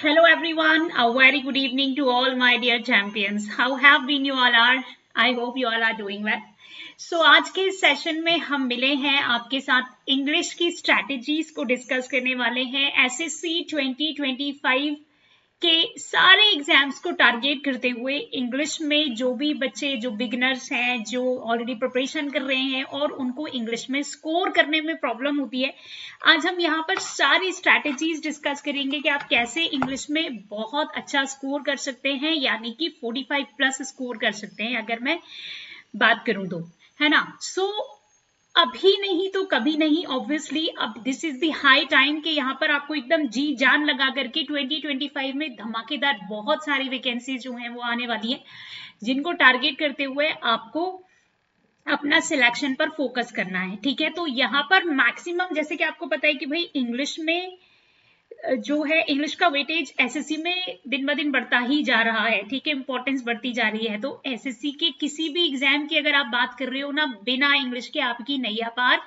Hello everyone, a very good evening to all my dear champions. How have been you all are? I hope you all are doing well. So आज के इस session में हम मिले हैं आपके साथ इंग्लिश की स्ट्रैटेजीज को डिस्कस करने वाले हैं। एसएससी 2025 के सारे एग्जाम्स को टारगेट करते हुए इंग्लिश में जो भी बच्चे जो बिगिनर्स हैं, जो ऑलरेडी प्रिपरेशन कर रहे हैं और उनको इंग्लिश में स्कोर करने में प्रॉब्लम होती है, आज हम यहाँ पर सारी स्ट्रैटेजीज डिस्कस करेंगे कि आप कैसे इंग्लिश में बहुत अच्छा स्कोर कर सकते हैं, यानी कि 45 प्लस स्कोर कर सकते हैं अगर मैं बात करूं तो, है ना। सो अभी नहीं तो कभी नहीं, ऑब्वियसली अब this is the high time कि यहाँ पर आपको एकदम जी जान लगा करके 2025 में धमाकेदार बहुत सारी वैकेंसीज जो हैं वो आने वाली हैं, जिनको टारगेट करते हुए आपको अपना सिलेक्शन पर फोकस करना है। ठीक है, तो यहाँ पर मैक्सिमम जैसे कि आपको पता है कि भाई इंग्लिश में जो है इंग्लिश का वेटेज एसएससी में दिन ब दिन बढ़ता ही जा रहा है। ठीक है, इंपॉर्टेंस बढ़ती जा रही है। तो एसएससी के किसी भी एग्जाम की अगर आप बात कर रहे हो ना, बिना इंग्लिश के आपकी नैया पार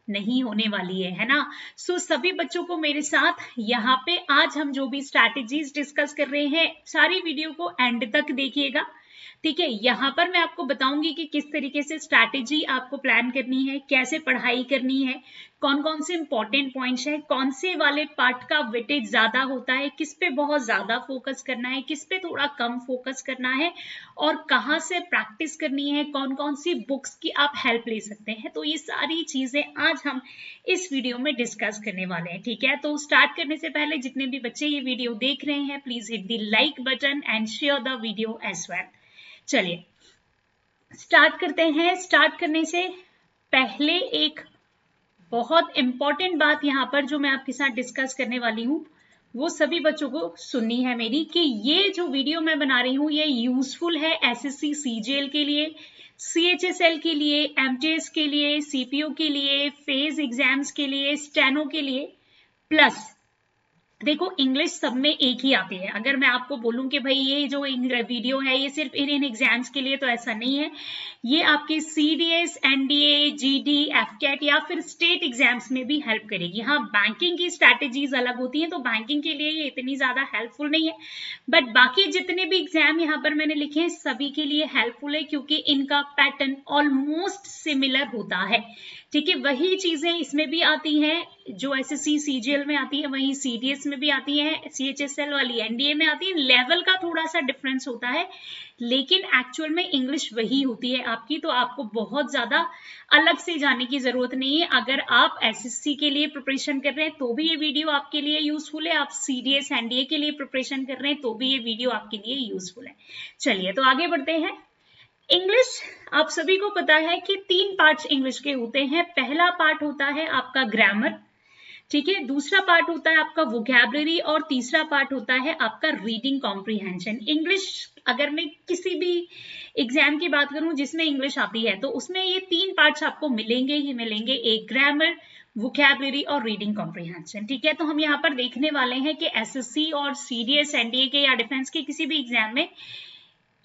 नहीं होने वाली है ना। सो सभी बच्चों को मेरे साथ यहाँ पे आज हम जो भी स्ट्रैटेजीज डिस्कस कर रहे हैं, सारी वीडियो को एंड तक देखिएगा। ठीक है, यहाँ पर मैं आपको बताऊंगी कि किस तरीके से स्ट्रैटेजी आपको प्लान करनी है, कैसे पढ़ाई करनी है, कौन कौन से इंपॉर्टेंट पॉइंट्स हैं, कौन से वाले पार्ट का वेटेज ज्यादा होता है, किस पे बहुत ज्यादा फोकस करना है, किस पे थोड़ा कम फोकस करना है, और कहाँ से प्रैक्टिस करनी है, कौन कौन सी बुक्स की आप हेल्प ले सकते हैं। तो ये सारी चीजें आज हम इस वीडियो में डिस्कस करने वाले हैं। ठीक है, तो स्टार्ट करने से पहले जितने भी बच्चे ये वीडियो देख रहे हैं, please hit the like button and share the video as well. चलिए स्टार्ट करते हैं। स्टार्ट करने से पहले एक बहुत इंपॉर्टेंट बात यहाँ पर जो मैं आपके साथ डिस्कस करने वाली हूँ, वो सभी बच्चों को सुननी है मेरी, कि ये जो वीडियो मैं बना रही हूँ ये यूजफुल है एसएससी सीजीएल के लिए, सीएचएसएल के लिए, एमटीएस के लिए, सीपीओ के लिए, फेज एग्जाम्स के लिए, स्टेनो के लिए। प्लस देखो इंग्लिश सब में एक ही आती है। अगर मैं आपको बोलूं कि भाई ये जो वीडियो है ये सिर्फ इन एग्जाम्स के लिए, तो ऐसा नहीं है। ये आपके सीडीएस, एनडीए, जीडी, एफकेट या फिर स्टेट एग्जाम्स में भी हेल्प करेगी। हाँ, बैंकिंग की स्ट्रैटेजीज अलग होती हैं, तो बैंकिंग के लिए ये इतनी ज्यादा हेल्पफुल नहीं है, बट बाकी जितने भी एग्जाम यहाँ पर मैंने लिखे हैं सभी के लिए हेल्पफुल है, क्योंकि इनका पैटर्न ऑलमोस्ट सिमिलर होता है। ठीक है, वही चीजें इसमें भी आती हैं जो एसएससी सीजीएल में आती है, वही सीडीएस में भी आती है, सीएचएसएल वाली एनडीए में आती है। लेवल का थोड़ा सा डिफरेंस होता है, लेकिन एक्चुअल में इंग्लिश वही होती है आपकी, तो आपको बहुत ज्यादा अलग से जाने की जरूरत नहीं है। अगर आप एसएससी के लिए प्रिपरेशन कर रहे हैं तो भी ये वीडियो आपके लिए यूजफुल है, आप सीडीएस, एनडीए के लिए प्रिपरेशन कर रहे हैं तो भी ये वीडियो आपके लिए यूजफुल है। चलिए तो आगे बढ़ते हैं। इंग्लिश आप सभी को पता है कि 3 पार्ट्स इंग्लिश के होते हैं। पहला पार्ट होता है आपका ग्रामर, ठीक है, दूसरा पार्ट होता है आपका वोकैबुलरी, और तीसरा पार्ट होता है आपका रीडिंग कॉम्प्रिहेंशन। इंग्लिश अगर मैं किसी भी एग्जाम की बात करूं जिसमें इंग्लिश आती है, तो उसमें ये 3 पार्ट्स आपको मिलेंगे ही मिलेंगे, एक ग्रामर, वोकैबुलरी और रीडिंग कॉम्प्रिहेंशन। ठीक है, तो हम यहाँ पर देखने वाले हैं कि एसएससी और सीडीएस, एनडीए के या डिफेंस के किसी भी एग्जाम में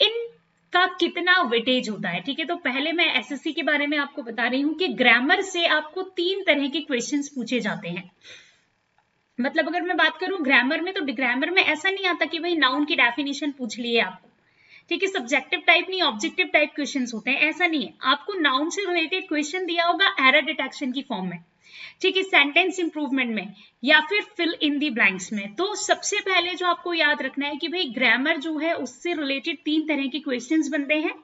इन का कितना वेटेज होता है। ठीक है, तो पहले मैं एसएससी के बारे में आपको बता रही हूं कि ग्रामर से आपको 3 तरह के क्वेश्चंस पूछे जाते हैं। मतलब अगर मैं बात करूं ग्रामर में, तो ग्रामर में ऐसा नहीं आता कि भाई नाउन की डेफिनेशन पूछ लिए आपको। ठीक है, सब्जेक्टिव टाइप नहीं, ऑब्जेक्टिव टाइप क्वेश्चंस होते हैं, ऐसा नहीं है। आपको नाउन से रिलेटेड क्वेश्चन दिया होगा एरर डिटेक्शन की फॉर्म में, ठीक है, सेंटेंस इंप्रूवमेंट में, या फिर फिल इन दी ब्लैंक्स में। तो सबसे पहले जो आपको याद रखना है कि भाई ग्रामर जो है उससे रिलेटेड 3 तरह के क्वेश्चंस बनते हैं।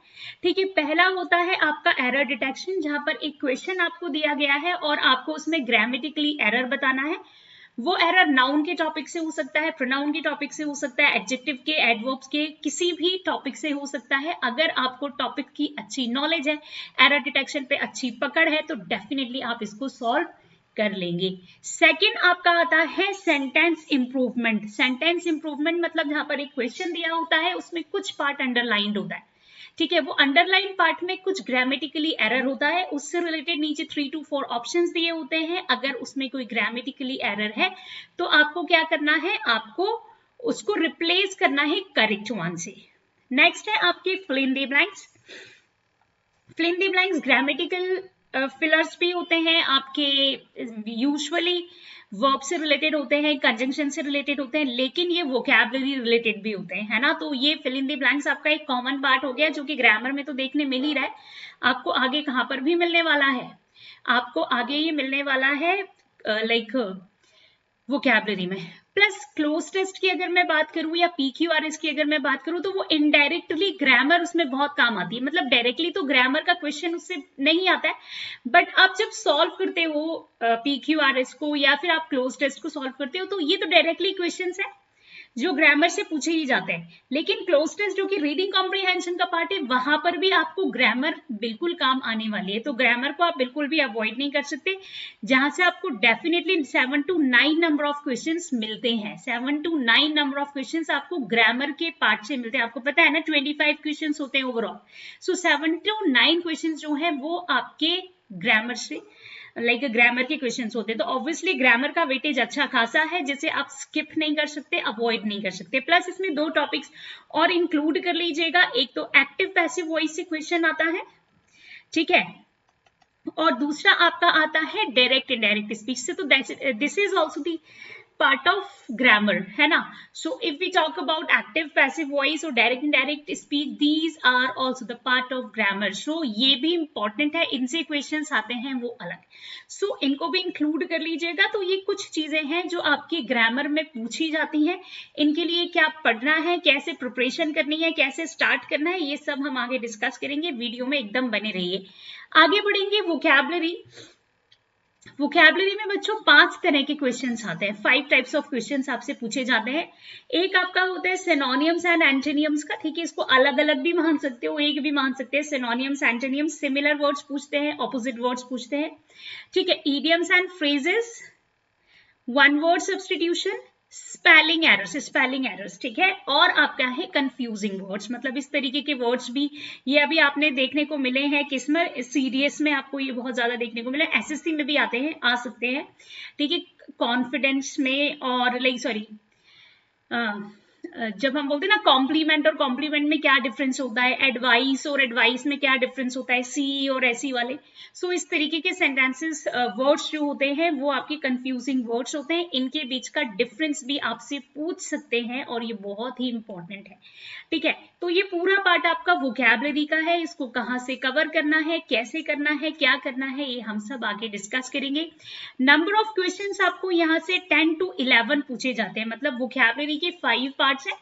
ठीक है, पहला होता है आपका एरर डिटेक्शन, जहां पर एक क्वेश्चन आपको दिया गया है और आपको उसमें ग्रामेटिकली एरर बताना है। वो एरर नाउन के टॉपिक से हो सकता है, प्रोनाउन के टॉपिक से हो सकता है, एडजेक्टिव के, एडवर्ब्स के, किसी भी टॉपिक से हो सकता है। अगर आपको टॉपिक की अच्छी नॉलेज है, एरर डिटेक्शन पे अच्छी पकड़ है, तो डेफिनेटली आप इसको सॉल्व कर लेंगे। सेकंड आपका आता है सेंटेंस इंप्रूवमेंट। सेंटेंस इंप्रूवमेंट मतलब जहां पर एक क्वेश्चन दिया होता है, उसमें कुछ पार्ट अंडरलाइंड होता है। ठीक है, वो अंडरलाइन पार्ट में कुछ ग्रामेटिकली एरर होता है, उससे रिलेटेड नीचे 3 to 4 ऑप्शंस दिए होते हैं। अगर उसमें कोई ग्रामेटिकली एरर है तो आपको क्या करना है, आपको उसको रिप्लेस करना है करेक्ट वन से। नेक्स्ट है आपके fill in the blanks. Fill in the blanks grammatical fillers भी होते हैं आपके, यूजुअली वर्ब से रिलेटेड होते हैं, कंजंक्शन से रिलेटेड होते हैं, लेकिन ये वोकैबुलरी रिलेटेड भी होते हैं, है ना। तो ये फिल इन द ब्लैंक्स आपका एक कॉमन पार्ट हो गया, जो कि ग्रामर में तो देखने मिल ही रहा है, आपको आगे कहाँ पर भी मिलने वाला है, आपको आगे ये मिलने वाला है लाइक वोकैबुलरी में। प्लस क्लोज टेस्ट की अगर मैं बात करूं या PQRS की अगर मैं बात करूं, तो वो इनडायरेक्टली ग्रामर उसमें बहुत काम आती है, मतलब डायरेक्टली तो ग्रामर का क्वेश्चन उससे नहीं आता है, बट आप जब सॉल्व करते हो PQRS को या फिर आप क्लोज टेस्ट को सॉल्व करते हो, तो ये तो डायरेक्टली क्वेश्चंस है जो ग्रामर से पूछे ही जाते हैं। लेकिन क्लोज टेस्ट जो कि रीडिंग कॉम्प्रिहेंशन का पार्ट है, वहां पर भी आपको ग्रामर बिल्कुल काम आने वाली है, तो ग्रामर को आप बिल्कुल भी अवॉइड नहीं कर सकते, जहां से आपको definitely 7 to 9 number of questions मिलते हैं। 7 to 9 नंबर ऑफ क्वेश्चंस आपको ग्रामर के पार्ट से मिलते हैं। आपको पता है ना 25 क्वेश्चंस होते हैं ओवरऑल, सो 7 to 9 क्वेश्चंस जो है वो आपके ग्रामर से लाइक ग्रामर के क्वेश्चंस होते हैं। तो ऑब्वियसली ग्रामर का वेटेज अच्छा खासा है, जिसे आप स्किप नहीं कर सकते, अवॉइड नहीं कर सकते। प्लस इसमें 2 टॉपिक्स और इंक्लूड कर लीजिएगा, एक तो एक्टिव पैसिव वॉइस से क्वेश्चन आता है, ठीक है, और दूसरा आपका आता है डायरेक्ट इनडायरेक्ट स्पीच से। तो this is also the part of grammar, है ना। So if we talk about active passive voice और direct indirect speech, these are also the part of grammar. So ये भी इंपॉर्टेंट है, इनसे क्वेश्चंस आते हैं वो अलग, सो इनको भी इंक्लूड कर लीजिएगा। तो ये कुछ चीजें हैं जो आपकी ग्रामर में पूछी जाती हैं, इनके लिए क्या पढ़ना है, कैसे प्रिपरेशन करनी है, कैसे स्टार्ट करना है, ये सब हम आगे डिस्कस करेंगे। वीडियो में एकदम बने रहिए। आगे बढ़ेंगे वोकैबुलरी। वोकैबुलरी में बच्चों 5 तरह के क्वेश्चंस आते हैं, 5 टाइप्स ऑफ क्वेश्चंस आपसे पूछे जाते हैं। एक आपका होता है सिनोनियम्स एंड एंटोनियम्स का, ठीक है, इसको अलग अलग भी मान सकते हो, एक भी मान सकते हैं। सिनोनियम्स एंटोनियम्स, सिमिलर वर्ड्स पूछते हैं, ऑपोजिट वर्ड्स पूछते हैं, ठीक है। Idioms and phrases, one word substitution, spelling errors, ठीक है, और आपका है कंफ्यूजिंग वर्ड्स, मतलब इस तरीके के वर्ड्स भी ये अभी आपने देखने को मिले हैं, किसमें, सीडीएस में आपको ये बहुत ज्यादा देखने को मिले, एसएससी में भी आते हैं, आ सकते हैं, ठीक है, कॉन्फिडेंस में, और लाइक सॉरी जब हम बोलते हैं ना कॉम्प्लीमेंट और कॉम्प्लीमेंट में क्या डिफरेंस होता है, एडवाइस और एडवाइस में क्या डिफरेंस होता है, सी और ऐसी वाले। सो इस तरीके के सेंटेंसेस वर्ड्स जो होते हैं वो आपके कंफ्यूजिंग वर्ड्स होते हैं, इनके बीच का डिफरेंस भी आपसे पूछ सकते हैं, और ये बहुत ही इंपॉर्टेंट है, ठीक है। तो ये पूरा पार्ट आपका वोकैबुलरी का है, इसको कहाँ से कवर करना है, कैसे करना है, क्या करना है, ये हम सब आगे डिस्कस करेंगे। नंबर ऑफ क्वेश्चंस आपको यहाँ से 10 to 11 पूछे जाते हैं, मतलब वोकैबुलरी के 5 पार्ट्स हैं,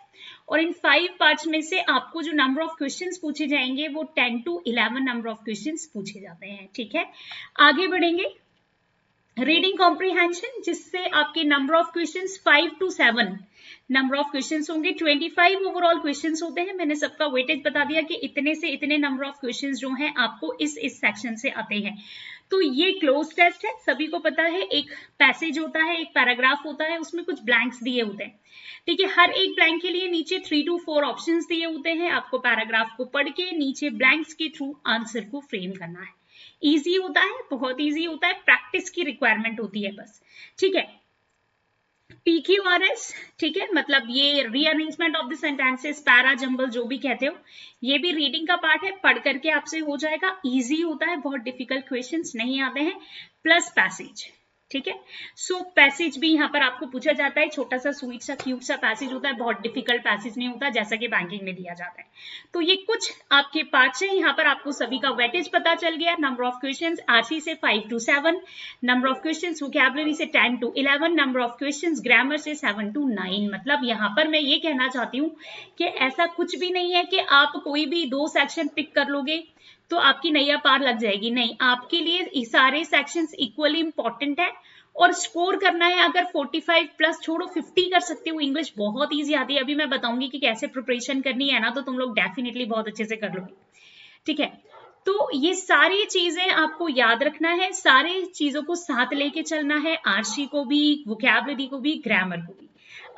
और इन 5 पार्ट्स में से आपको जो नंबर ऑफ क्वेश्चंस पूछे जाएंगे वो 10 to 11 नंबर ऑफ क्वेश्चंस पूछे जाते हैं, ठीक है। आगे बढ़ेंगे, रीडिंग कॉम्प्रिहेंशन, जिससे आपके number of questions 5 to 7 number of questions होंगे। 25 ओवरऑल क्वेश्चंस होते हैं, मैंने सबका वेटेज बता दिया कि इतने से इतने नंबर ऑफ क्वेश्चंस जो हैं आपको इस सेक्शन से आते हैं। तो ये क्लोज टेस्ट है, सभी को पता है, एक पैसेज होता है, एक पैराग्राफ होता है, उसमें कुछ ब्लैंक्स दिए होते हैं, ठीक है। हर एक ब्लैंक के लिए नीचे 3 to 4 ऑप्शंस दिए होते हैं, आपको पैराग्राफ को पढ़ के नीचे ब्लैंक्स के थ्रू आंसर को फ्रेम करना है। इजी होता है, बहुत इजी होता है, प्रैक्टिस की रिक्वायरमेंट होती है बस, ठीक है। PQRS, ठीक है, मतलब ये rearrangement of the sentences, para jumble जो भी कहते हो, ये भी रीडिंग का पार्ट है, पढ़ करके आपसे हो जाएगा, इजी होता है, बहुत डिफिकल्ट क्वेश्चंस नहीं आते हैं। प्लस पैसेज, ठीक है। सो पैसेज भी यहाँ पर आपको पूछा जाता है, छोटा सा स्वीट सा क्यूट सा पैसेज होता है, बहुत डिफिकल्ट पैसेज नहीं होता जैसा कि बैंकिंग में दिया जाता है। तो ये कुछ आपके पार्ट्स हैं, यहाँ पर आपको सभी का वेटेज पता चल गया। नंबर ऑफ क्वेश्चंस आरसी से 5 to 7, number of questions vocabulary से 10 to 11, number of questions grammar से 7 to 9। मतलब यहाँ पर मैं ये कहना चाहती हूँ कि ऐसा कुछ भी नहीं है कि आप कोई भी 2 सेक्शन पिक कर लोगे तो आपकी नैया पार लग जाएगी, नहीं, आपके लिए सारे सेक्शंस इक्वली इंपॉर्टेंट है, और स्कोर करना है अगर 45 प्लस छोड़ो 50 कर सकते हो। इंग्लिश बहुत इजी आती है, अभी मैं बताऊंगी कि कैसे प्रिपरेशन करनी है ना, तो तुम लोग डेफिनेटली बहुत अच्छे से कर लोगे, ठीक है। तो ये सारी चीजें आपको याद रखना है, सारी चीजों को साथ लेके चलना है, आरसी को भी, वोकैबुलरी को भी, ग्रामर को भी।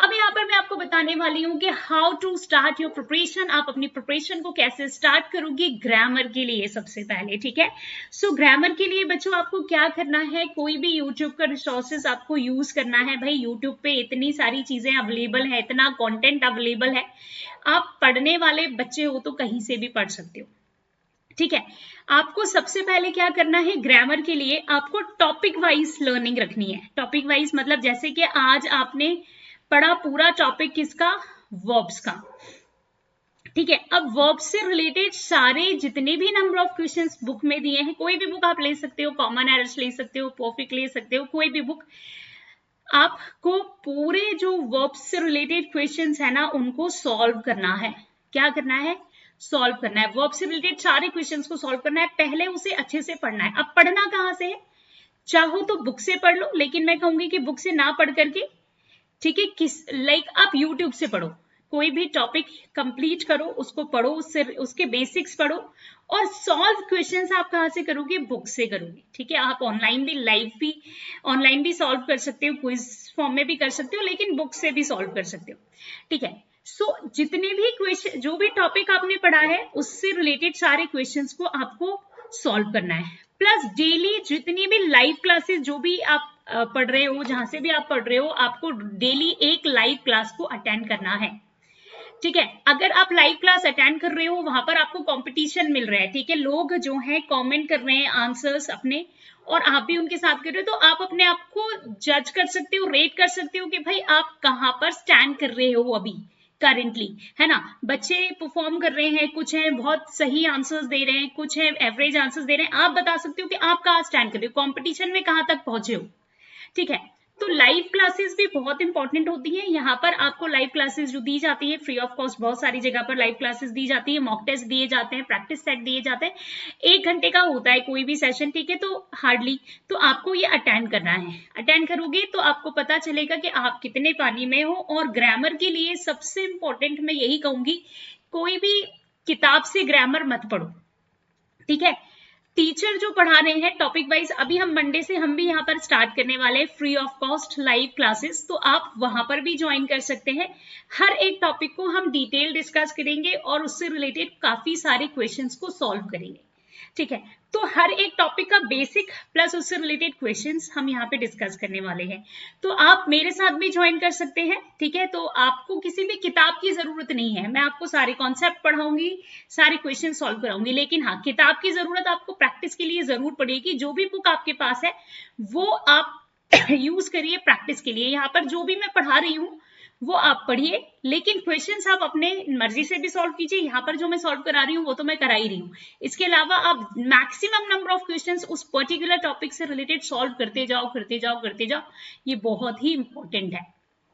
अब यहाँ पर मैं आपको बताने वाली हूँ कि how to start your preparation, आप अपनी प्रिपरेशन को कैसे स्टार्ट करोगे ग्रामर के लिए सबसे पहले, ठीक है। सो ग्रामर के लिए बच्चों आपको क्या करना है, कोई भी यूट्यूब का रिसोर्सेज आपको यूज करना है। भाई यूट्यूब पे इतनी सारी चीजें अवेलेबल है, इतना कंटेंट अवेलेबल है, आप पढ़ने वाले बच्चे हो तो कहीं से भी पढ़ सकते हो, ठीक है, आपको सबसे पहले क्या करना है, ग्रामर के लिए आपको टॉपिक वाइज लर्निंग रखनी है। टॉपिक वाइज मतलब जैसे कि आज आपने पढ़ा पूरा टॉपिक किसका, वर्ब्स का, ठीक है। अब वर्ब्स से रिलेटेड सारे जितने भी नंबर ऑफ क्वेश्चंस बुक में दिए हैं, कोई भी बुक आप ले सकते हो, कॉमन एरर्स ले सकते हो, परफेक्ट ले सकते हो, कोई भी बुक, आपको पूरे जो वर्ब्स से रिलेटेड क्वेश्चंस है ना उनको सॉल्व करना है। क्या करना है, सॉल्व करना है। वर्ब से रिलेटेड सारे क्वेश्चंस को सॉल्व करना है, पहले उसे अच्छे से पढ़ना है। अब पढ़ना कहाँ से है, चाहो तो बुक से पढ़ लो, लेकिन मैं कहूंगी कि बुक से ना पढ़ करके, ठीक है, आप यूट्यूब से पढ़ो, कोई भी टॉपिक कंप्लीट करो, उसको पढ़ो, उससे उसके बेसिक्स पढ़ो, और सॉल्व क्वेश्चंस आप कहाँ से करोगे, बुक से करोगे, ठीक है। आप ऑनलाइन भी सॉल्व कर सकते हो, क्विज फॉर्म में भी कर सकते हो, लेकिन बुक से भी सॉल्व कर सकते हो, ठीक है। सो जितने भी क्वेश्चन, जो भी टॉपिक आपने पढ़ा है उससे रिलेटेड सारे क्वेश्चंस को आपको सॉल्व करना है। प्लस डेली जितनी भी लाइव क्लासेस जो भी आप पढ़ रहे हो, जहां से भी आप पढ़ रहे हो, आपको डेली एक लाइव क्लास को अटेंड करना है, ठीक है। अगर आप लाइव क्लास अटेंड कर रहे हो, वहां पर आपको कंपटीशन मिल रहा है, ठीक है, लोग जो हैं कमेंट कर रहे हैं आंसर्स अपने, और आप भी उनके साथ कर रहे हो, तो आप अपने आप को जज कर सकते हो, रेट कर सकते हो कि भाई आप कहां पर स्टैंड कर रहे हो अभी करेंटली, है ना। बच्चे परफॉर्म कर रहे हैं, कुछ हैं बहुत सही आंसर्स दे रहे हैं, कुछ हैं एवरेज आंसर्स दे रहे हैं, आप बता सकते हो कि आप कहाँ स्टैंड कर रहे हो, कॉम्पिटिशन में कहां तक पहुंचे हो, ठीक है। तो लाइव क्लासेस भी बहुत इंपॉर्टेंट होती है। यहाँ पर आपको लाइव क्लासेस जो दी जाती है फ्री ऑफ कॉस्ट, बहुत सारी जगह पर लाइव क्लासेस दी जाती है, मॉक टेस्ट दिए जाते हैं, प्रैक्टिस सेट दिए जाते हैं, 1 घंटे का होता है कोई भी सेशन, ठीक है, तो हार्डली, तो आपको ये अटेंड करना है। अटेंड करोगे तो आपको पता चलेगा कि आप कितने पानी में हो। और ग्रामर के लिए सबसे इंपॉर्टेंट मैं यही कहूंगी, कोई भी किताब से ग्रामर मत पढ़ो, ठीक है। टीचर जो पढ़ा रहे हैं टॉपिक वाइज, अभी हम मंडे से हम भी यहाँ पर स्टार्ट करने वाले हैं free of cost live classes, तो आप वहां पर भी ज्वाइन कर सकते हैं। हर एक टॉपिक को हम डिटेल डिस्कस करेंगे और उससे रिलेटेड काफी सारे क्वेश्चंस को सॉल्व करेंगे, ठीक है। तो हर एक टॉपिक का बेसिक प्लस उससे रिलेटेड क्वेश्चंस हम यहाँ पे डिस्कस करने वाले हैं, तो आप मेरे साथ भी ज्वाइन कर सकते हैं, ठीक है। तो आपको किसी भी किताब की जरूरत नहीं है, मैं आपको सारे कॉन्सेप्ट पढ़ाऊंगी, सारे क्वेश्चन सॉल्व कराऊंगी, लेकिन हाँ, किताब की जरूरत आपको प्रैक्टिस के लिए जरूर पड़ेगी। जो भी बुक आपके पास है वो आप यूज करिए प्रैक्टिस के लिए। यहाँ पर जो भी मैं पढ़ा रही हूँ वो आप पढ़िए, लेकिन क्वेश्चंस आप अपने मर्जी से भी सॉल्व कीजिए। यहाँ पर जो मैं सॉल्व करा रही हूँ वो तो मैं करा ही रही हूँ, इसके अलावा आप मैक्सिमम नंबर ऑफ क्वेश्चंस उस पर्टिकुलर टॉपिक से रिलेटेड सॉल्व करते जाओ करते जाओ करते जाओ, ये बहुत ही इंपॉर्टेंट है,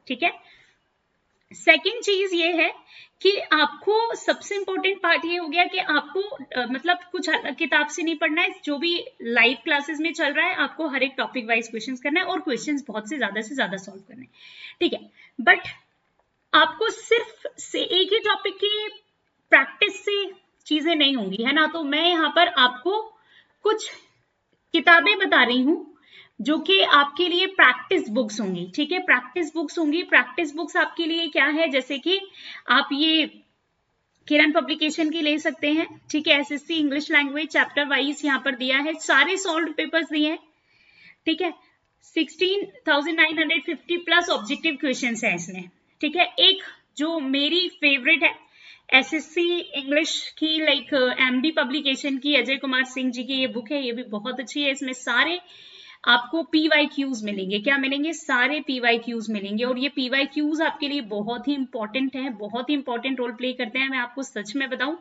ठीक है। सेकेंड चीज ये है कि आपको सबसे इंपॉर्टेंट पार्ट ये हो गया कि आपको मतलब कुछ किताब से नहीं पढ़ना है, जो भी लाइव क्लासेस में चल रहा है आपको हर एक टॉपिक वाइज क्वेश्चंस करना है और क्वेश्चंस बहुत से ज्यादा सॉल्व करने हैं, ठीक है। बट आपको सिर्फ से एक ही टॉपिक की प्रैक्टिस से चीजें नहीं होंगी, है ना। तो मैं यहाँ पर आपको कुछ किताबें बता रही हूँ जो कि आपके लिए प्रैक्टिस बुक्स होंगी, ठीक है, प्रैक्टिस बुक्स होंगी। प्रैक्टिस बुक्स आपके लिए क्या है, जैसे कि आप ये किरण पब्लिकेशन की ले सकते हैं, ठीक है। SSC English language chapter wise यहाँ पर दिया है, सारे सॉल्व पेपर्स दिए हैं, ठीक है। 16,950 प्लस ऑब्जेक्टिव क्वेश्चंस है इसमें, ठीक है। एक जो मेरी फेवरेट है एसएससी इंग्लिश की, लाइक एमबी पब्लिकेशन की, अजय कुमार सिंह जी की ये बुक है, ये भी बहुत अच्छी है। इसमें सारे आपको PYQs मिलेंगे, क्या मिलेंगे, सारे PYQs मिलेंगे। और ये PYQs आपके लिए बहुत ही इंपॉर्टेंट है, बहुत ही इंपॉर्टेंट रोल प्ले करते हैं। मैं आपको सच में बताऊं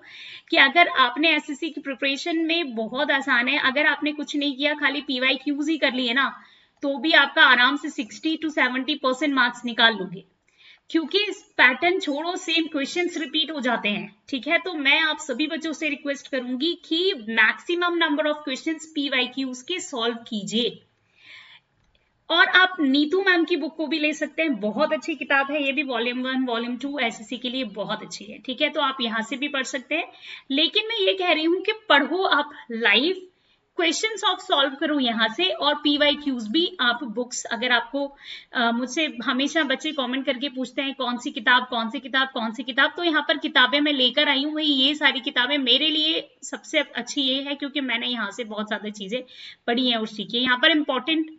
कि अगर आपने एसएससी की प्रिपरेशन में, बहुत आसान है, अगर आपने कुछ नहीं किया, खाली PYQs ही कर लिए ना, तो भी आपका आराम से 60 to 70% मार्क्स निकाल लोगे, क्योंकि इस पैटर्न छोड़ो, सेम क्वेश्चंस रिपीट हो जाते हैं, ठीक है। तो मैं आप सभी बच्चों से रिक्वेस्ट करूंगी कि maximum number of questions PYQs के सॉल्व कीजिए। और आप नीतू मैम की बुक को भी ले सकते हैं, बहुत अच्छी किताब है ये भी, वॉल्यूम 1 वॉल्यूम 2 एसएससी के लिए बहुत अच्छी है, ठीक है। तो आप यहाँ से भी पढ़ सकते हैं, लेकिन मैं ये कह रही हूँ कि पढ़ो आप लाइव, क्वेश्चंस ऑफ सॉल्व करो यहाँ से, और PYQs भी आप बुक्स, अगर आपको मुझसे हमेशा बच्चे कमेंट करके पूछते हैं कौन सी किताब कौन सी किताब कौन सी किताब, तो यहाँ पर किताबें मैं लेकर आई हूँ। वही ये सारी किताबें मेरे लिए सबसे अच्छी ये है क्योंकि मैंने यहाँ से बहुत ज्यादा चीजें पढ़ी हैं और सीखी है। यहाँ पर इंपॉर्टेंट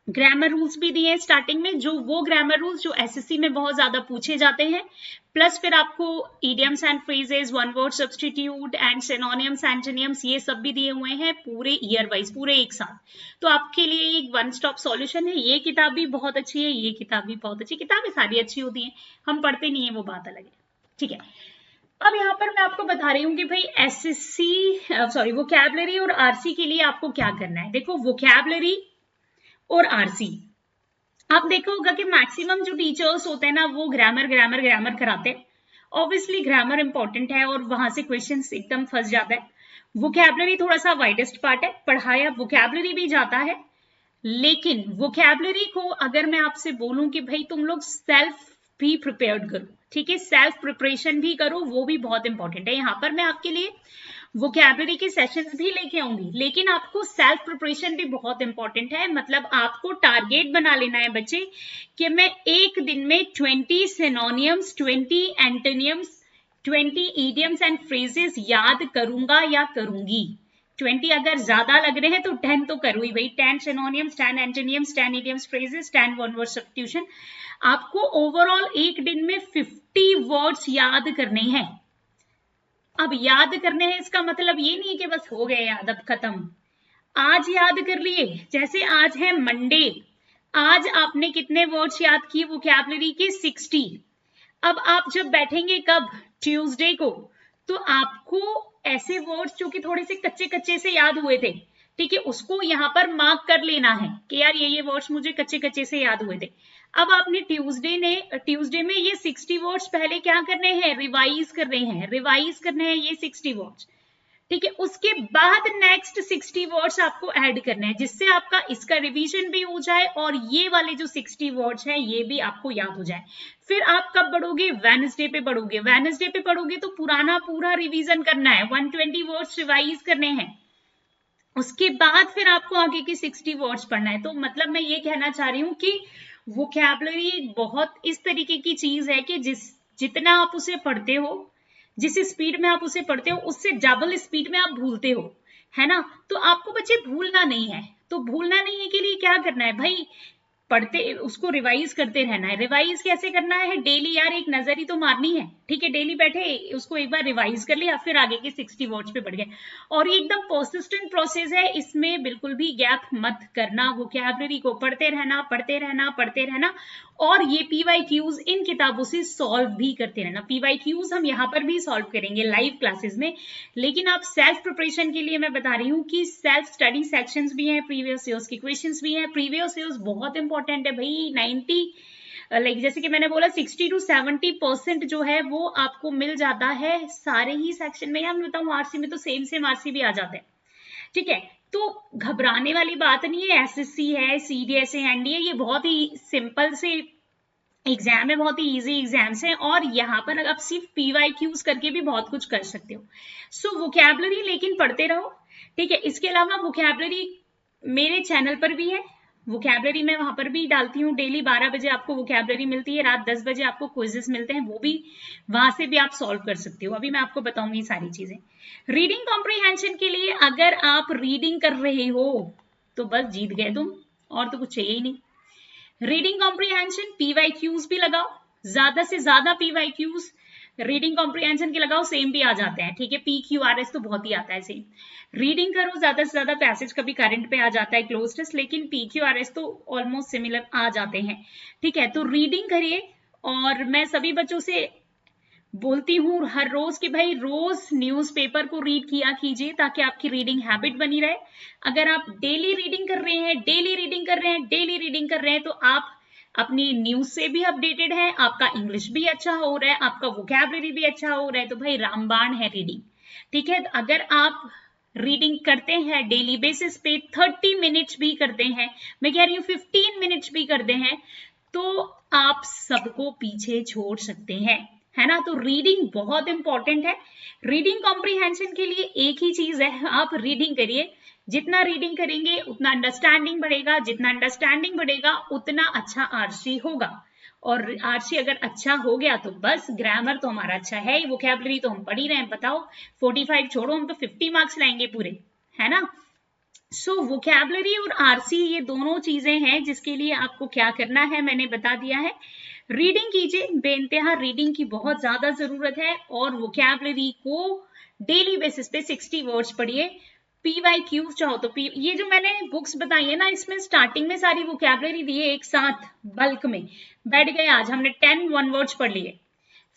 ग्रामर रूल्स भी दिए हैं स्टार्टिंग में, जो वो ग्रामर रूल्स जो एसएससी में बहुत ज्यादा पूछे जाते हैं, प्लस फिर आपको idioms and phrases, one word substitute and synonyms, एंटोनियम्स, ये सब भी दिए हुए हैं पूरे ईयर वाइज, पूरे एक साथ। तो आपके लिए एक वन स्टॉप सॉल्यूशन है। ये किताब भी बहुत अच्छी है, ये किताब भी बहुत अच्छी, किताबें सारी अच्छी होती हैं, हम पढ़ते नहीं है वो बात अलग है, ठीक है। अब यहाँ पर मैं आपको बता रही हूँ कि भाई एसएससी वोकैबुलरी और आरसी के लिए आपको क्या करना है। देखो वोकैबुलरी और आरसी, आप देखा होगा कि मैक्सिमम जो टीचर्स होते हैं ना वो ग्रामर ग्रामर ग्रामर कराते हैं। ऑब्वियसली ग्रामर इंपॉर्टेंट है और वहां से क्वेश्चंस एकदम फंस जाता है। वोकैबुलरी थोड़ा सा वाइडेस्ट पार्ट है, पढ़ाया वोकैबुलरी भी जाता है, लेकिन वोकैबुलरी को अगर मैं आपसे बोलूं कि भाई तुम लोग सेल्फ भी प्रिपेयर्ड करो, ठीक है, सेल्फ प्रिपरेशन भी करो, वो भी बहुत इंपॉर्टेंट है। यहाँ पर मैं आपके लिए वोकैबुलरी के सेशंस भी लेके आऊंगी, लेकिन आपको सेल्फ प्रिपरेशन भी बहुत इंपॉर्टेंट है। मतलब आपको टारगेट बना लेना है बच्चे कि मैं एक दिन में 20 सिनोनियम्स, 20 एंटोनियम्स, 20 इडियम्स एंड फ्रेजेस याद करूंगा या करूंगी। 20 अगर ज्यादा लग रहे हैं तो 10 तो करो ही भाई, 10 synonyms, 10 एंटोनियम्स, 10 idioms phrases, 10 one word substitution. आपको ओवरऑल एक दिन में 50 वर्ड्स याद करने हैं। अब याद करने हैं इसका मतलब ये नहीं कि बस हो गए याद अब खत्म, आज याद कर लिए, जैसे आज है मंडे, आज आपने कितने वर्ड्स याद किए वोकैबुलरी के? 60। अब आप जब बैठेंगे कब? ट्यूसडे को, तो आपको ऐसे वर्ड्स जो कि थोड़े से कच्चे कच्चे से याद हुए थे, ठीक है, उसको यहाँ पर मार्क कर लेना है कि यार ये वर्ड्स मुझे कच्चे कच्चे से याद हुए थे। अब आपने ट्यूसडे में ये 60 वर्ड्स पहले क्या करने हैं? रिवाइज करने हैं, रिवाइज करने हैं ये 60 वर्ड्स, ठीक है। उसके बाद नेक्स्ट 60 वर्ड्स आपको ऐड करने हैं, जिससे आपका इसका रिवीजन भी हो जाए और ये वाले जो 60 वर्ड्स हैं ये भी आपको याद हो जाए। फिर आप कब बढ़ोगे? वेडनेसडे पे बढ़ोगे। वेडनेसडे पे पढ़ोगे तो पुराना पूरा रिवीजन करना है, 120 वर्ड्स रिवाइज करने हैं। उसके बाद फिर आपको आगे की 60 वर्ड्स पढ़ना है। तो मतलब मैं ये कहना चाह रही हूँ कि वोकैबुलरी एक बहुत इस तरीके की चीज है कि जितना आप उसे पढ़ते हो, जिस स्पीड में आप उसे पढ़ते हो, उससे डबल स्पीड में आप भूलते हो, है ना। तो आपको बच्चे भूलना नहीं है, तो भूलना नहीं है के लिए क्या करना है भाई? पढ़ते उसको रिवाइज करते रहना है। रिवाइज कैसे करना है? डेली यार एक नजर ही तो मारनी है, ठीक है, डेली बैठे उसको एक बार रिवाइज कर लिया, फिर आगे के 60 वर्ड्स पे बढ़ गए। और ये एकदम परसिस्टेंट प्रोसेस है, इसमें बिल्कुल भी गैप मत करना, वोकैबुलरी को पढ़ते रहना पढ़ते रहना पढ़ते रहना। और ये पीवाईक्यूज इन किताबों से सॉल्व भी करते रहना। पीवाईक्यूज हम यहाँ पर भी सॉल्व करेंगे लाइव क्लासेस में, लेकिन आप सेल्फ प्रिपरेशन के लिए मैं बता रही हूँ कि सेल्फ स्टडी सेक्शंस भी हैं, प्रीवियस ईयर्स के क्वेश्चंस भी हैं। प्रीवियस ईयर्स बहुत इंपॉर्टेंट है भाई, 90 लाइक जैसे कि मैंने बोला 60 to 70% जो है वो आपको मिल जाता है सारे ही सेक्शन में। यार मैं बताऊँ आरसी में तो सेम आरसी भी आ जाता है, ठीक है। तो घबराने वाली बात नहीं है, एसएससी है, सीडीएस है, एनडीए, ये बहुत ही सिंपल से एग्जाम है, बहुत ही इजी एग्जाम्स हैं, और यहाँ पर आप सिर्फ पीवाईक्यूज करके भी बहुत कुछ कर सकते हो। सो वोकैबुलरी लेकिन पढ़ते रहो, ठीक है। इसके अलावा वोकैबुलरी मेरे चैनल पर भी है, वोकैबुलरी मैं वहां पर भी डालती हूँ। डेली 12 बजे आपको वोकैबुलरी मिलती है, रात 10 बजे आपको क्विजेस मिलते हैं, वो भी वहां से भी आप सॉल्व कर सकते हो। अभी मैं आपको बताऊंगी सारी चीजें। रीडिंग कॉम्प्रीहेंशन के लिए अगर आप रीडिंग कर रहे हो तो बस जीत गए तुम, और तो कुछ चाहिए ही नहीं। रीडिंग कॉम्प्रीहेंशन पीवाईक्यूज भी लगाओ, ज्यादा से ज्यादा पीवाईक्यूज रीडिंग कॉम्प्रीहेंशन के लगाओ, सेम भी आ जाते हैं, ठीक है। PQRS तो बहुत ही आता है सेम। रीडिंग करो ज्यादा से ज्यादा, पैसेज कभी करंट पे आ जाता है क्लोज टेस्ट, लेकिन PQRS तो ऑलमोस्ट सिमिलर आ जाते हैं, ठीक है। तो रीडिंग करिए, और मैं सभी बच्चों से बोलती हूँ हर रोज कि भाई रोज न्यूज़पेपर को रीड किया कीजिए, ताकि आपकी रीडिंग हैबिट बनी रहे। अगर आप डेली रीडिंग कर रहे हैं, डेली रीडिंग कर रहे हैं, डेली रीडिंग कर रहे हैं, तो आप अपनी न्यूज से भी अपडेटेड है, आपका इंग्लिश भी अच्छा हो रहा है, आपका वोकैबुलरी भी अच्छा हो रहा है, तो भाई रामबाण है रीडिंग, ठीक है। अगर आप रीडिंग करते हैं डेली बेसिस पे, 30 मिनट्स भी करते हैं, मैं कह रही हूँ 15 मिनट्स भी करते हैं, तो आप सबको पीछे छोड़ सकते हैं, है ना। तो रीडिंग बहुत इंपॉर्टेंट है। रीडिंग कॉम्प्रीहेंशन के लिए एक ही चीज है, आप रीडिंग करिए, जितना रीडिंग करेंगे उतना अंडरस्टैंडिंग बढ़ेगा, जितना अंडरस्टैंडिंग बढ़ेगा उतना अच्छा आरसी होगा, और आरसी अगर अच्छा हो गया तो बस ग्रामर तो हमारा अच्छा है ही, वोकैबुलरी तो हम पढ़ ही रहे हैं। बताओ 45 छोड़ो, हम तो 50 मार्क्स लाएंगे पूरे, है ना। सो वोकैबुलरी और आरसी ये दोनों चीजें हैं जिसके लिए आपको क्या करना है मैंने बता दिया है। रीडिंग कीजिए, बेइंतहा रीडिंग की बहुत ज्यादा जरूरत है और वोकैबुलरी को डेली बेसिस पे 60 वर्ड्स पढ़िए। PYQ चाहो तो ये जो मैंने बुक्स बताई है ना, इसमें स्टार्टिंग में सारी वोकैबुलरी दी है एक साथ बल्क में, बैठ गए आज हमने 10 वन वर्ड्स पढ़ लिए,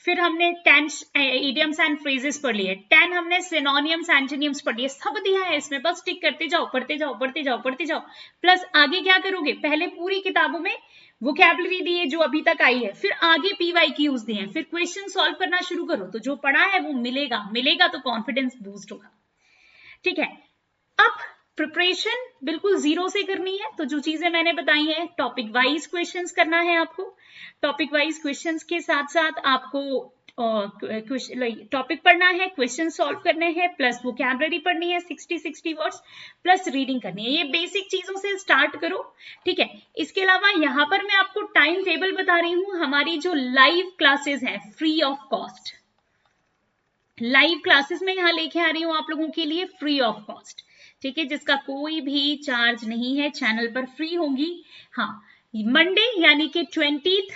फिर हमने 10 इडियम्स एंड फ्रेजेस पढ़ लिए, 10 हमने सिनोनियम्स एंटोनियम्स पढ़ लिए, सब दिया है इसमें, बस टिक करते जाओ, पढ़ते जाओ, पढ़ते जाओ, पढ़ते जाओ। प्लस आगे क्या करोगे, पहले पूरी किताबों में वोकैबुलरी दी है जो अभी तक आई है, फिर आगे PYQs दिए हैं, फिर क्वेश्चन सॉल्व करना शुरू करो, तो जो पढ़ा है वो मिलेगा तो कॉन्फिडेंस बूस्ट होगा। ठीक है, अब प्रिपरेशन बिल्कुल जीरो से करनी है, तो जो चीजें मैंने बताई हैं, टॉपिक वाइज क्वेश्चंस करना है आपको, टॉपिक वाइज क्वेश्चंस के साथ साथ आपको टॉपिक पढ़ना है, क्वेश्चन सॉल्व करने हैं, प्लस वोकैबुलरी पढ़नी है 60 वर्ड्स, प्लस रीडिंग करनी है। ये बेसिक चीजों से स्टार्ट करो, ठीक है। इसके अलावा यहाँ पर मैं आपको टाइम टेबल बता रही हूँ, हमारी जो लाइव क्लासेस हैं free of cost, live classes में यहाँ लेके आ रही हूँ आप लोगों के लिए फ्री ऑफ कॉस्ट, ठीक है, जिसका कोई भी चार्ज नहीं है, चैनल पर फ्री होंगी। हाँ, मंडे यानी कि 20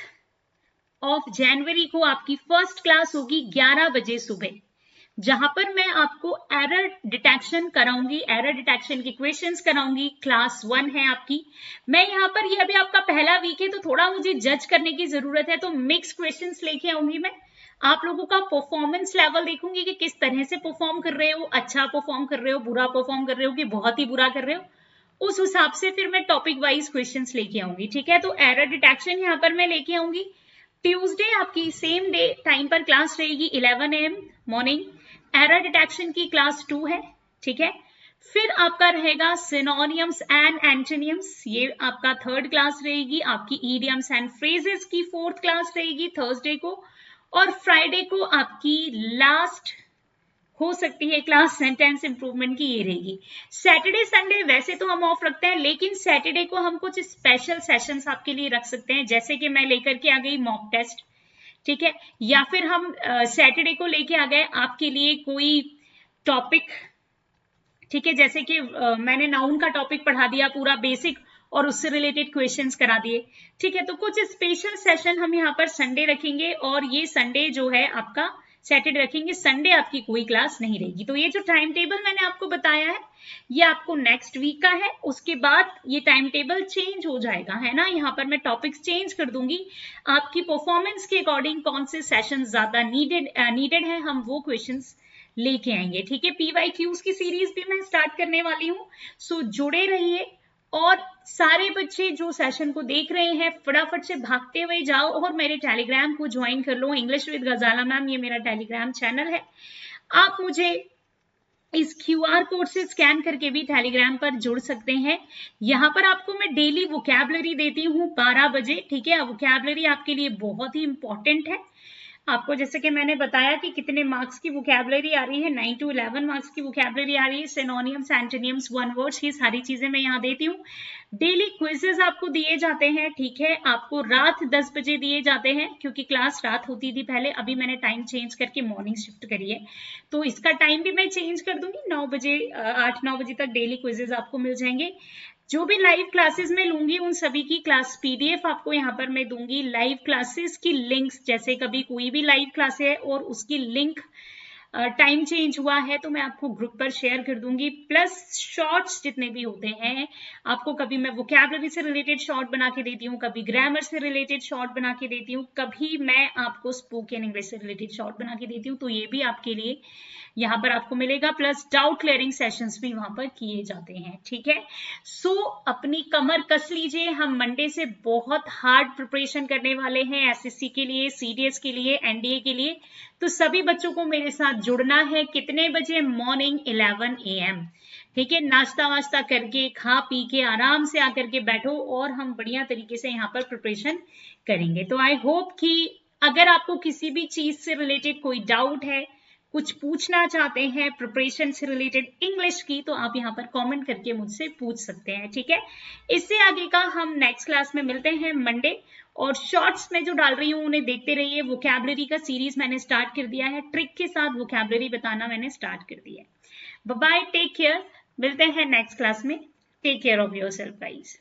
जनवरी को आपकी फर्स्ट क्लास होगी 11 बजे सुबह, जहां पर मैं आपको एरर डिटेक्शन कराऊंगी, एरर डिटेक्शन के क्वेश्चंस कराऊंगी। क्लास 1 है आपकी। मैं यहाँ पर, ये अभी आपका पहला वीक है तो थोड़ा मुझे जज करने की जरूरत है, तो मिक्स क्वेश्चंस लेके आऊंगी मैं, आप लोगों का परफॉर्मेंस लेवल देखूंगी कि किस तरह से परफॉर्म कर रहे हो, अच्छा परफॉर्म कर रहे हो, बुरा परफॉर्म कर रहे हो कि बहुत ही बुरा कर रहे हो, उस हिसाब से फिर मैं टॉपिक वाइज क्वेश्चंस लेके आऊंगी, ठीक है। तो एरर डिटेक्शन यहाँ पर मैं लेके आऊंगी। ट्यूसडे आपकी सेम डे टाइम पर क्लास रहेगी 11 AM मॉर्निंग, एरर डिटेक्शन की क्लास 2 है, ठीक है। फिर आपका रहेगा सिनोनियम्स एंड एंटोनियम्स, ये आपका थर्ड क्लास रहेगी। आपकी इडियम्स एंड फ्रेजेस की फोर्थ क्लास रहेगी थर्सडे को, और फ्राइडे को आपकी लास्ट हो सकती है क्लास सेंटेंस इंप्रूवमेंट की, ये रहेगी। सैटरडे संडे वैसे तो हम ऑफ रखते हैं, लेकिन सैटरडे को हम कुछ स्पेशल सेशंस आपके लिए रख सकते हैं, जैसे कि मैं लेकर के आ गई मॉक टेस्ट, ठीक है, या फिर हम सैटरडे को लेके आ गए आपके लिए कोई टॉपिक, ठीक है, जैसे कि मैंने नाउन का टॉपिक पढ़ा दिया पूरा बेसिक और उससे रिलेटेड क्वेश्चंस करा दिए, ठीक है। तो कुछ स्पेशल सेशन हम यहाँ पर संडे रखेंगे, और ये संडे जो है आपका सैटरडे रखेंगे, संडे आपकी कोई क्लास नहीं रहेगी। तो ये जो टाइम टेबल मैंने आपको बताया है ये आपको नेक्स्ट वीक का है, उसके बाद ये टाइम टेबल चेंज हो जाएगा, है ना। यहाँ पर मैं टॉपिक्स चेंज कर दूंगी, आपकी परफॉर्मेंस के अकॉर्डिंग कौन से सेशन ज्यादा नीडेड है, हम वो क्वेश्चंस लेके आएंगे, ठीक है। PYQs की सीरीज भी मैं स्टार्ट करने वाली हूँ, सो जुड़े रहिए। और सारे बच्चे जो सेशन को देख रहे हैं फटाफट से भागते हुए जाओ और मेरे टेलीग्राम को ज्वाइन कर लो, इंग्लिश विद गजाला मैम, ये मेरा टेलीग्राम चैनल है। आप मुझे इस QR कोड से स्कैन करके भी टेलीग्राम पर जुड़ सकते हैं। यहाँ पर आपको मैं डेली वोकैबुलरी देती हूँ 12 बजे, ठीक है। वोकैबुलरी आपके लिए बहुत ही इंपॉर्टेंट है। आपको जैसे कि मैंने बताया कि कितने मार्क्स की वोकैबुलरी आ रही है, 9 to 11 मार्क्स की वोकैबुलरी आ रही है, सिनोनियम्स एंटोनियम्स वन वर्ड्स, ये सारी चीजें मैं यहाँ देती हूँ। डेली क्विजेस आपको दिए जाते हैं, ठीक है, आपको रात 10 बजे दिए जाते हैं, क्योंकि क्लास रात होती थी पहले, अभी मैंने टाइम चेंज करके मॉर्निंग शिफ्ट करी है, तो इसका टाइम भी मैं चेंज कर दूंगी, 9 बजे 8-9 बजे तक डेली क्विजेस आपको मिल जाएंगे। जो भी लाइव क्लासेस में लूंगी उन सभी की क्लास PDF आपको यहाँ पर मैं दूंगी, लाइव क्लासेस की लिंक्स, जैसे कभी कोई भी लाइव क्लास है और उसकी लिंक टाइम चेंज हुआ है तो मैं आपको ग्रुप पर शेयर कर दूंगी, प्लस शॉर्ट्स जितने भी होते हैं आपको, कभी मैं वोकैबुलरी से रिलेटेड शॉर्ट बना के देती हूँ, कभी ग्रामर से रिलेटेड शॉर्ट बना के देती हूँ, कभी मैं आपको स्पोकन इंग्लिश से रिलेटेड शॉर्ट बना के देती हूँ, तो ये भी आपके लिए यहाँ पर आपको मिलेगा, प्लस डाउट क्लियरिंग सेशंस भी वहां पर किए जाते हैं, ठीक है। सो अपनी कमर कस लीजिए, हम मंडे से बहुत हार्ड प्रिपरेशन करने वाले हैं SSC के लिए, CDS के लिए, NDA के लिए, तो सभी बच्चों को मेरे साथ जुड़ना है। कितने बजे? मॉर्निंग 11 AM, ठीक है। नाश्ता वाश्ता करके खा पी के आराम से आकर के बैठो और हम बढ़िया तरीके से यहाँ पर प्रिपरेशन करेंगे। तो आई होप कि अगर आपको किसी भी चीज से रिलेटेड कोई डाउट है, कुछ पूछना चाहते हैं प्रिपरेशन से रिलेटेड इंग्लिश की, तो आप यहाँ पर कमेंट करके मुझसे पूछ सकते हैं, ठीक है। इससे आगे का हम नेक्स्ट क्लास में मिलते हैं मंडे, और शॉर्ट्स में जो डाल रही हूँ उन्हें देखते रहिए। वोकैबुलरी का सीरीज मैंने स्टार्ट कर दिया है, ट्रिक के साथ वोकैबुलरी बताना मैंने स्टार्ट कर दिया है। Bye bye, take care. मिलते हैं नेक्स्ट क्लास में। Take care of yourself guys.